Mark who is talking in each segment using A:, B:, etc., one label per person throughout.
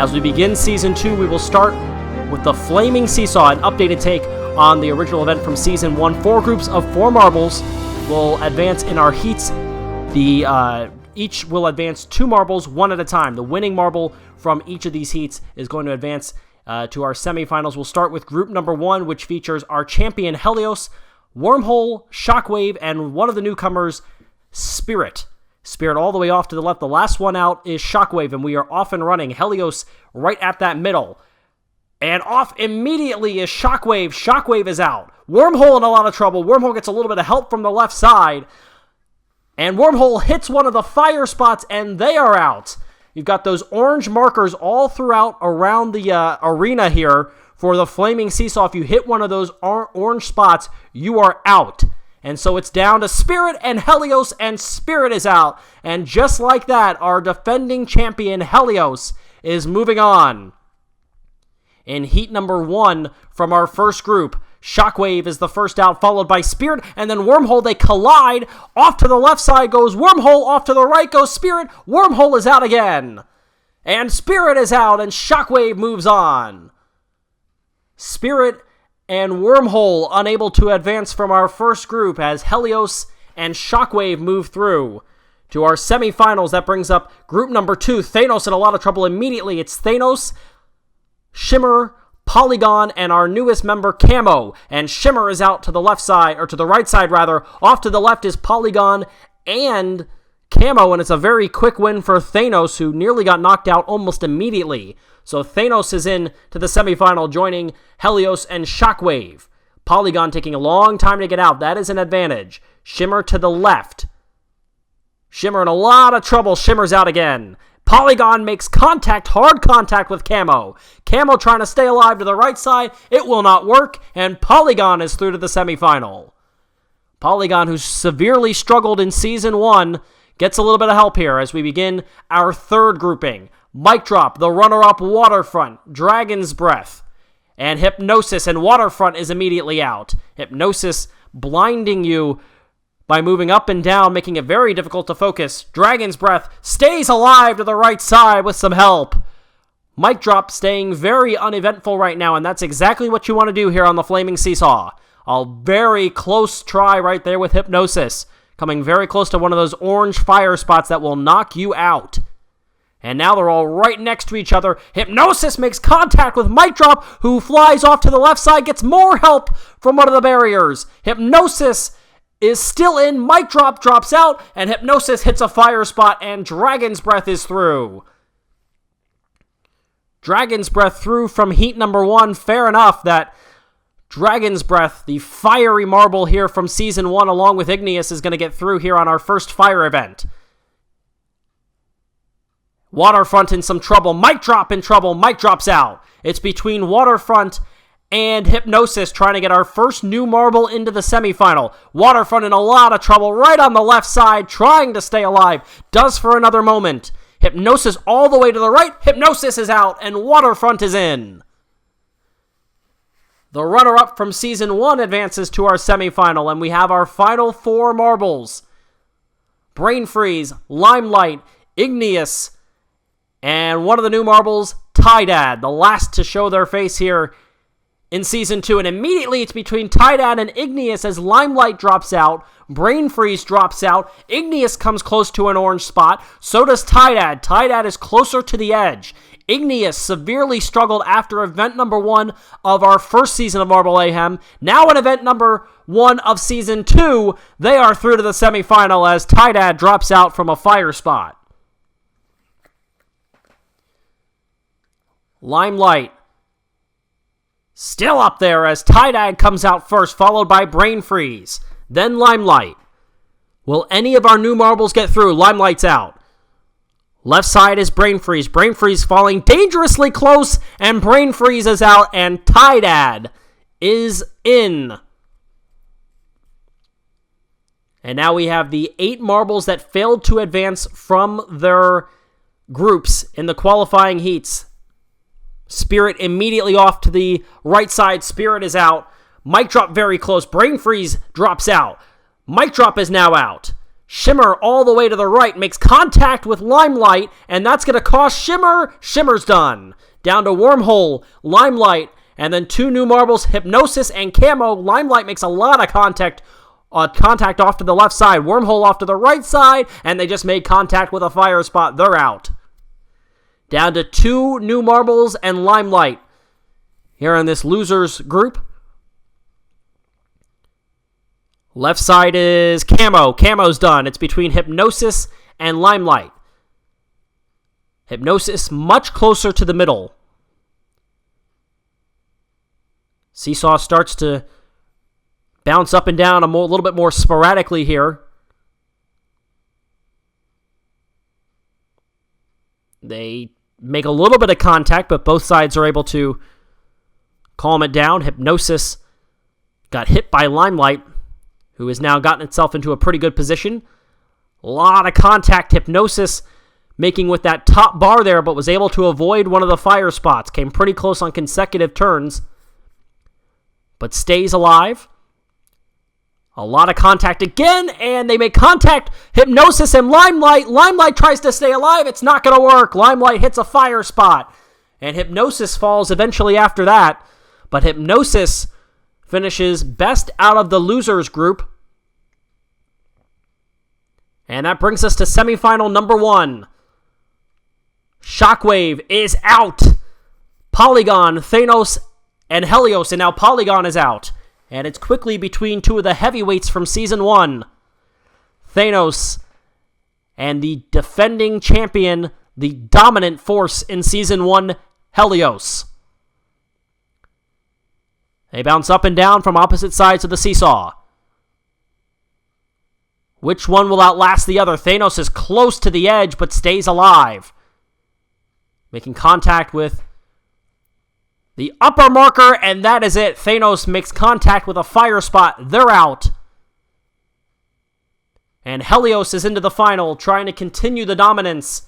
A: As we begin Season 2, we will start with the Flaming Seesaw, an updated take on the original event from Season 1. 4 groups of 4 marbles will advance in our heats. Each will advance 2 marbles, one at a time. The winning marble from each of these heats is going to advance to our semifinals. We'll start with group number 1, which features our champion Helios, Wormhole, Shockwave, and one of the newcomers, Spirit. Spirit all the way off to the left. The last one out is Shockwave, and we are off and running. Helios right at that middle. And off immediately is Shockwave. Shockwave is out. Wormhole in a lot of trouble. Wormhole gets a little bit of help from the left side. And Wormhole hits one of the fire spots, and they are out. You've got those orange markers all throughout around the arena here for the Flaming Seesaw. If you hit one of those orange spots, you are out. And so it's down to Spirit and Helios, and Spirit is out. And just like that, our defending champion Helios is moving on. In heat number 1 from our first group, Shockwave is the first out, followed by Spirit, and then Wormhole. They collide. Off to the left side goes Wormhole, off to the right goes Spirit. Wormhole is out again. And Spirit is out, and Shockwave moves on. Spirit and Wormhole unable to advance from our first group as Helios and Shockwave move through to our semifinals. That brings up group number 2. Thanos in a lot of trouble immediately. It's Thanos, Shimmer, Polygon, and our newest member, Camo. And Shimmer is out to the left side, or to the right side, rather. Off to the left is Polygon and Camo, and it's a very quick win for Thanos, who nearly got knocked out almost immediately. So Thanos is in to the semifinal, joining Helios and Shockwave. Polygon taking a long time to get out. That is an advantage. Shimmer to the left. Shimmer in a lot of trouble. Shimmer's out again. Polygon makes contact, hard contact with Camo. Camo trying to stay alive to the right side. It will not work, and Polygon is through to the semifinal. Polygon, who severely struggled in Season 1, gets a little bit of help here as we begin our third grouping. Mic Drop, the runner-up Waterfront, Dragon's Breath, and Hypnosis, and Waterfront is immediately out. Hypnosis blinding you by moving up and down, making it very difficult to focus. Dragon's Breath stays alive to the right side with some help. Mic Drop staying very uneventful right now, and that's exactly what you want to do here on the Flaming Seesaw. A very close try right there with Hypnosis, coming very close to one of those orange fire spots that will knock you out. And now they're all right next to each other. Hypnosis makes contact with Mic Drop, who flies off to the left side, gets more help from one of the barriers. Hypnosis is still in. Mic Drop drops out, and Hypnosis hits a fire spot, and Dragon's Breath is through. Dragon's Breath through from heat number 1. Fair enough that Dragon's Breath, the fiery marble here from Season 1, along with Igneous, is going to get through here on our first fire event. Waterfront in some trouble. Mic Drop in trouble. Mic Drop's out. It's between Waterfront and Hypnosis trying to get our first new marble into the semifinal. Waterfront in a lot of trouble right on the left side, trying to stay alive. Does for another moment. Hypnosis all the way to the right. Hypnosis is out, and Waterfront is in. The runner-up from Season 1 advances to our semifinal, and we have our final 4 marbles. Brain Freeze, Limelight, Igneous, and one of the new marbles, Tydad, the last to show their face here in Season 2, and immediately it's between Tydad and Igneous as Limelight drops out, Brain Freeze drops out, Igneous comes close to an orange spot, so does Tydad. Tydad is closer to the edge. Igneous severely struggled after event number 1 of our first season of Marble Mayhem. Now in event number 1 of Season 2, they are through to the semifinal as Tydad drops out from a fire spot. Limelight still up there as Tydad comes out first, followed by Brain Freeze, then Limelight. Will any of our new marbles get through? Limelight's out. Left side is Brain Freeze. Brain Freeze falling dangerously close, and Brain Freeze is out, and Tydad is in. And now we have the 8 marbles that failed to advance from their groups in the qualifying heats. Spirit immediately off to the right side. Spirit is out. Mic Drop very close. Brain Freeze drops out. Mic Drop is now out. Shimmer all the way to the right makes contact with Limelight, and that's going to cost Shimmer. Shimmer's done. Down to Wormhole, Limelight, and then 2 new marbles, Hypnosis and Camo. Limelight makes a lot of contact off to the left side. Wormhole off to the right side, and they just made contact with a fire spot. They're out. Down to 2 new marbles and Limelight here in this losers group. Left side is Camo. Camo's done. It's between Hypnosis and Limelight. Hypnosis much closer to the middle. Seesaw starts to bounce up and down a little bit more sporadically here. They make a little bit of contact, but both sides are able to calm it down. Hypnosis got hit by Limelight, who has now gotten itself into a pretty good position. A lot of contact. Hypnosis making with that top bar there, but was able to avoid one of the fire spots. Came pretty close on consecutive turns, but stays alive. A lot of contact again, and they make contact. Hypnosis and Limelight. Limelight tries to stay alive. It's not going to work. Limelight hits a fire spot, and Hypnosis falls eventually after that. But Hypnosis finishes best out of the losers group. And that brings us to semifinal number 1. Shockwave is out. Polygon, Thanos, and Helios, and now Polygon is out. And it's quickly between 2 of the heavyweights from Season 1. Thanos and the defending champion, the dominant force in Season 1, Helios. They bounce up and down from opposite sides of the seesaw. Which one will outlast the other? Thanos is close to the edge, but stays alive. Making contact with the upper marker, and that is it. Thanos makes contact with a fire spot. They're out. And Helios is into the final, trying to continue the dominance.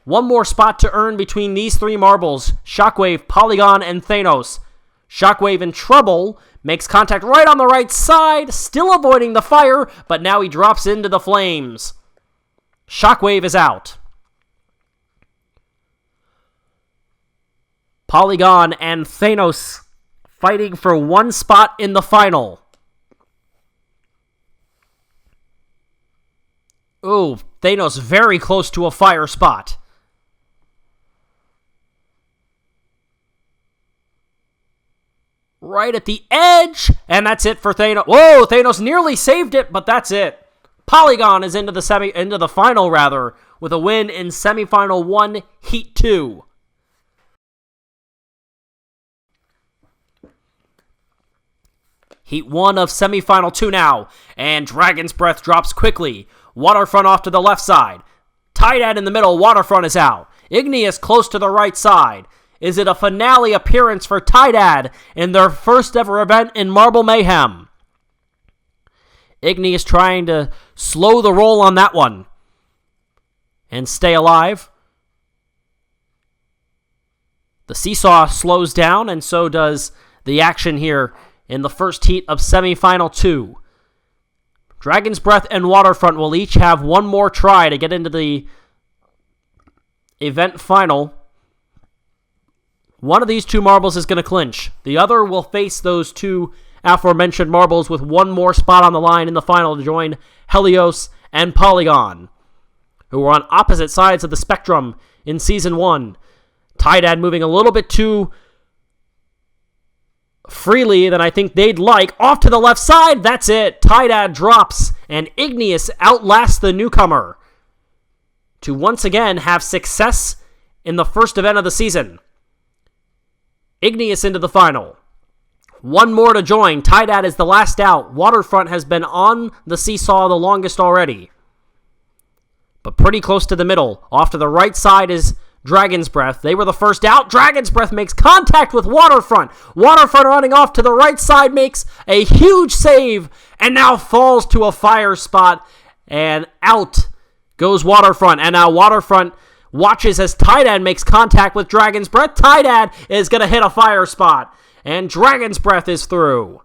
A: One more spot to earn between these 3 marbles. Shockwave, Polygon, and Thanos. Shockwave in trouble, makes contact right on the right side, still avoiding the fire, but now he drops into the flames. Shockwave is out. Polygon and Thanos fighting for 1 spot in the final. Ooh, Thanos very close to a fire spot. Right at the edge, and that's it for Thanos. Whoa, Thanos nearly saved it, but that's it. Polygon is into the final rather, with a win in semifinal 1, Heat 2. Heat 1 of semifinal 2 now, and Dragon's Breath drops quickly. Waterfront off to the left side. Tydad in the middle, Waterfront is out. Igneous close to the right side. Is it a finale appearance for Tydad in their first ever event in Marble Mayhem? Igneous trying to slow the roll on that one and stay alive. The seesaw slows down, and so does the action here in the first heat of semifinal 2. Dragon's Breath and Waterfront will each have one more try to get into the event final. One of these 2 marbles is going to clinch. The other will face those 2 aforementioned marbles with one more spot on the line in the final to join Helios and Polygon, who were on opposite sides of the spectrum in Season 1. Tydad moving a little bit too freely than I think they'd like. Off to the left side, that's it. Tydad drops, and Igneous outlasts the newcomer to once again have success in the first event of the season. Igneous into the final. One more to join. Tydad is the last out. Waterfront has been on the seesaw the longest already, but pretty close to the middle. Off to the right side is Dragon's Breath. They were the first out. Dragon's Breath makes contact with Waterfront. Waterfront running off to the right side makes a huge save and now falls to a fire spot, and out goes Waterfront. And now Waterfront watches as Tydad makes contact with Dragon's Breath. Tydad is going to hit a fire spot, and Dragon's Breath is through.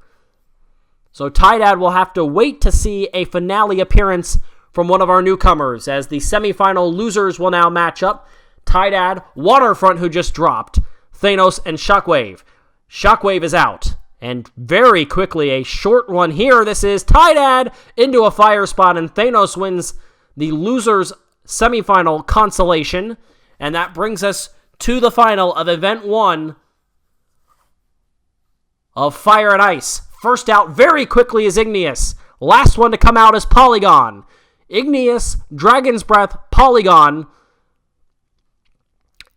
A: So Tydad will have to wait to see a finale appearance from one of our newcomers, as the semifinal losers will now match up. Tydad, Waterfront, who just dropped, Thanos, and Shockwave. Shockwave is out. And very quickly, a short one here. This is Tydad into a fire spot, and Thanos wins the losers semifinal consolation. And that brings us to the final of Event 1 of Fire and Ice. First out very quickly is Igneous. Last one to come out is Polygon. Igneous, Dragon's Breath, Polygon,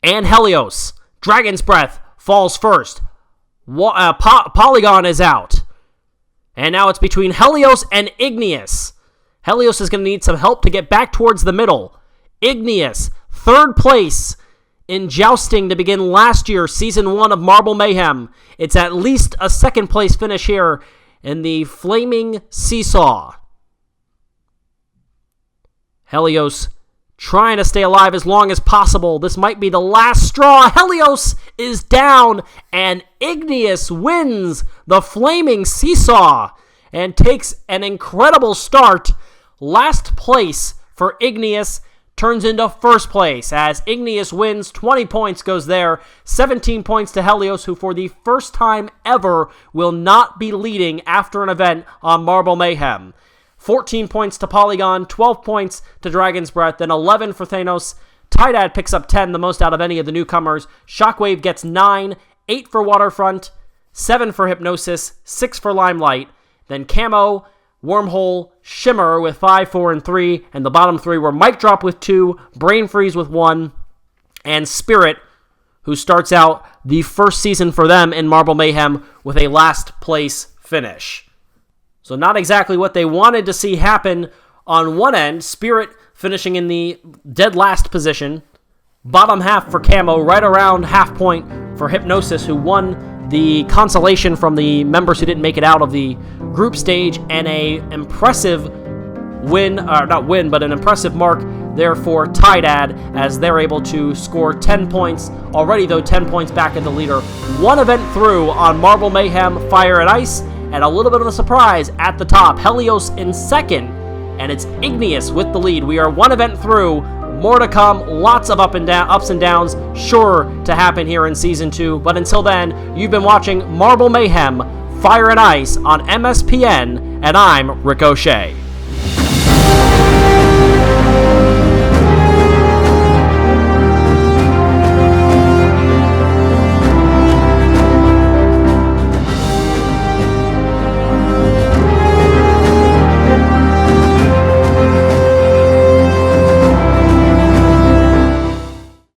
A: and Helios. Dragon's Breath falls first. Polygon is out. And now it's between Helios and Igneous. Helios is going to need some help to get back towards the middle. Igneous, third place in jousting to begin last year, Season 1 of Marble Mayhem. It's at least a second place finish here in the Flaming Seesaw. Helios trying to stay alive as long as possible. This might be the last straw. Helios is down, and Igneous wins the Flaming Seesaw and takes an incredible start. Last place for Igneous turns into first place as Igneous wins. 20 points goes there. 17 points to Helios, who for the first time ever will not be leading after an event on Marble Mayhem. 14 points to Polygon, 12 points to Dragon's Breath, then 11 for Thanos. Tydad picks up 10, the most out of any of the newcomers. Shockwave gets 9, 8 for Waterfront, 7 for Hypnosis, 6 for Limelight. Then Camo, Wormhole, Shimmer with 5, 4, and 3. And the bottom 3 were Mic Drop with 2, Brain Freeze with 1, and Spirit, who starts out the first season for them in Marble Mayhem with a last place finish. So not exactly what they wanted to see happen on one end. Spirit finishing in the dead last position. Bottom half for Camo, right around half point for Hypnosis, who won the consolation from the members who didn't make it out of the group stage, and a impressive win, not win, but an impressive mark there for Tydad as they're able to score 10 points. Already, though, 10 points back in the leader. One event through on Marble Mayhem, Fire and Ice. And a little bit of a surprise at the top. Helios in second, and it's Igneous with the lead. We are one event through. More to come. Lots of ups and downs sure to happen here in Season 2. But until then, you've been watching Marble Mayhem, Fire and Ice on MSPN, and I'm Ricochet.